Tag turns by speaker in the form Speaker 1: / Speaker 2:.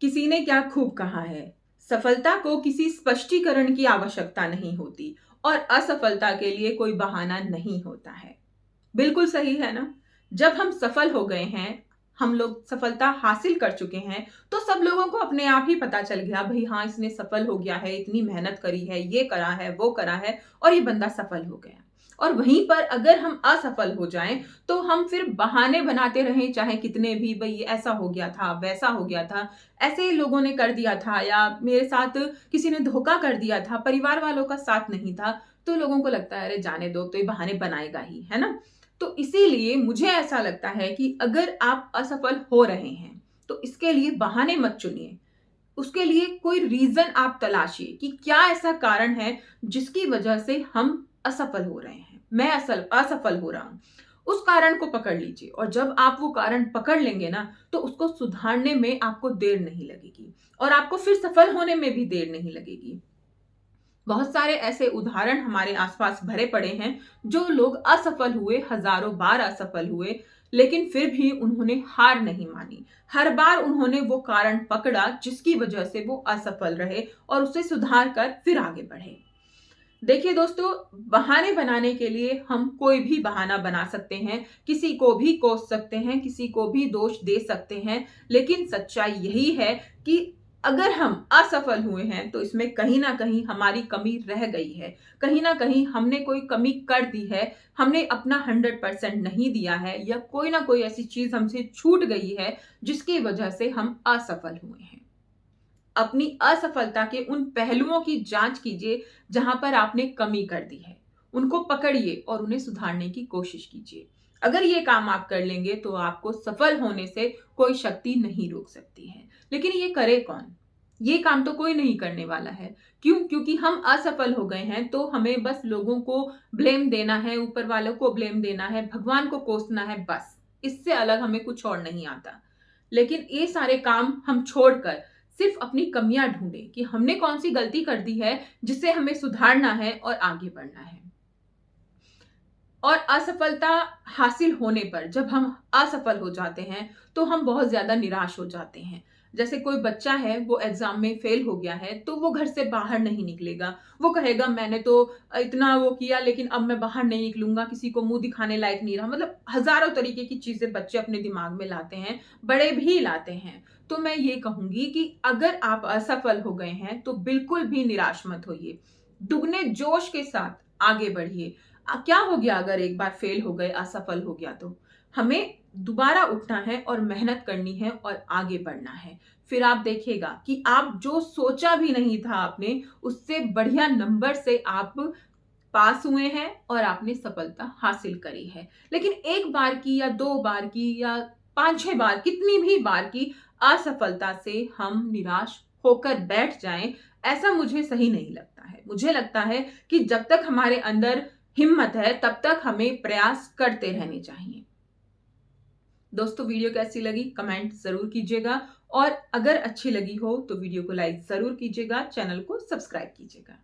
Speaker 1: किसी ने क्या खूब कहा है, सफलता को किसी स्पष्टीकरण की आवश्यकता नहीं होती और असफलता के लिए कोई बहाना नहीं होता है। बिल्कुल सही है ना? जब हम सफल हो गए हैं, हम लोग सफलता हासिल कर चुके हैं, तो सब लोगों को अपने आप ही पता चल गया, भई हाँ, इसने सफल हो गया है, इतनी मेहनत करी है, ये करा है, वो करा है और ये बंदा सफल हो गया। और वहीं पर अगर हम असफल हो जाएँ, तो हम फिर बहाने बनाते रहें, चाहे कितने भी, भई ये ऐसा हो गया था, वैसा हो गया था, ऐसे लोगों ने कर दिया था या मेरे साथ किसी ने धोखा कर दिया था, परिवार वालों का साथ नहीं था, तो लोगों को लगता है अरे जाने दो, तो ये बहाने बनाएगा ही, है ना? तो इसीलिए मुझे ऐसा लगता है कि अगर आप असफल हो रहे हैं, तो इसके लिए बहाने मत चुनिए। उसके लिए कोई रीज़न आप तलाशिए कि क्या ऐसा कारण है जिसकी वजह से हम असफल हो रहे हैं। मैं असफल हो रहा हूँ। उस कारण को पकड़ लीजिए और जब आप वो कारण पकड़ लेंगे ना, तो उसको सुधारने में आपको देर नहीं लगेगी और आपको फिर सफल होने में भी देर नहीं लगेगी। बहुत सारे ऐसे उदाहरण हमारे आसपास भरे पड़े हैं जो लोग असफल हुए, हजारों बार असफल हुए, लेकिन फिर भी उन्होंने हार नहीं मानी। हर बार उन्होंने वो कारण पकड़ा जिसकी वजह से वो असफल रहे और उसे सुधार कर फिर आगे बढ़े। देखिए दोस्तों, बहाने बनाने के लिए हम कोई भी बहाना बना सकते हैं, किसी को भी कोस सकते हैं, किसी को भी दोष दे सकते हैं, लेकिन सच्चाई यही है कि अगर हम असफल हुए हैं तो इसमें कहीं न कहीं हमारी कमी रह गई है। कहीं न कहीं हमने कोई कमी कर दी है, हमने अपना 100% नहीं दिया है या कोई न कोई ऐसी चीज़ हमसे छूट गई है जिसकी वजह से हम असफल हुए हैं। अपनी असफलता के उन पहलुओं की जांच कीजिए जहां पर आपने कमी कर दी है। उनको पकड़िए और उन्हें सुधारने की कोशिश कीजिए। अगर ये काम आप कर लेंगे तो आपको सफल होने से कोई शक्ति नहीं रोक सकती है। लेकिन ये करे कौन? ये काम तो कोई नहीं करने वाला है। क्यों? क्योंकि हम असफल हो गए हैं तो हमें बस लोगों को ब्लेम देना है, ऊपर वालों को ब्लेम देना है, भगवान को कोसना है बस। इससे अलग हमें कुछ और नहीं आता। लेकिन ये सारे काम हम छोड़कर सिर्फ अपनी कमियां ढूंढें कि हमने कौन सी गलती कर दी है जिसे हमें सुधारना है और आगे बढ़ना है। और असफलता हासिल होने पर जब हम असफल हो जाते हैं तो हम बहुत ज्यादा निराश हो जाते हैं। जैसे कोई बच्चा है, वो एग्जाम में फेल हो गया है तो वो घर से बाहर नहीं निकलेगा। वो कहेगा मैंने तो इतना वो किया लेकिन अब मैं बाहर नहीं निकलूंगा, किसी को मुंह दिखाने लायक नहीं रहा। मतलब हजारों तरीके की चीजें बच्चे अपने दिमाग में लाते हैं, बड़े भी लाते हैं। तो मैं ये कहूंगी कि अगर आप असफल हो गए हैं तो बिल्कुल भी निराश मत होइए। दुगने जोश के साथ आगे बढ़िए। क्या हो गया अगर एक बार फेल हो गए, असफल हो गया तो? हमें दोबारा उठना है और मेहनत करनी है और आगे बढ़ना है। फिर आप देखिएगा कि आप जो सोचा भी नहीं था आपने, उससे बढ़िया नंबर से आप पास हुए हैं और आपने सफलता हासिल करी है। लेकिन एक बार की या 2 बार की या 5-6 बार, कितनी भी बार की असफलता से हम निराश होकर बैठ जाएं, ऐसा मुझे सही नहीं लगता है। मुझे लगता है कि जब तक हमारे अंदर हिम्मत है, तब तक हमें प्रयास करते रहने चाहिए। दोस्तों, वीडियो कैसी लगी कमेंट ज़रूर कीजिएगा और अगर अच्छी लगी हो तो वीडियो को लाइक ज़रूर कीजिएगा, चैनल को सब्सक्राइब कीजिएगा।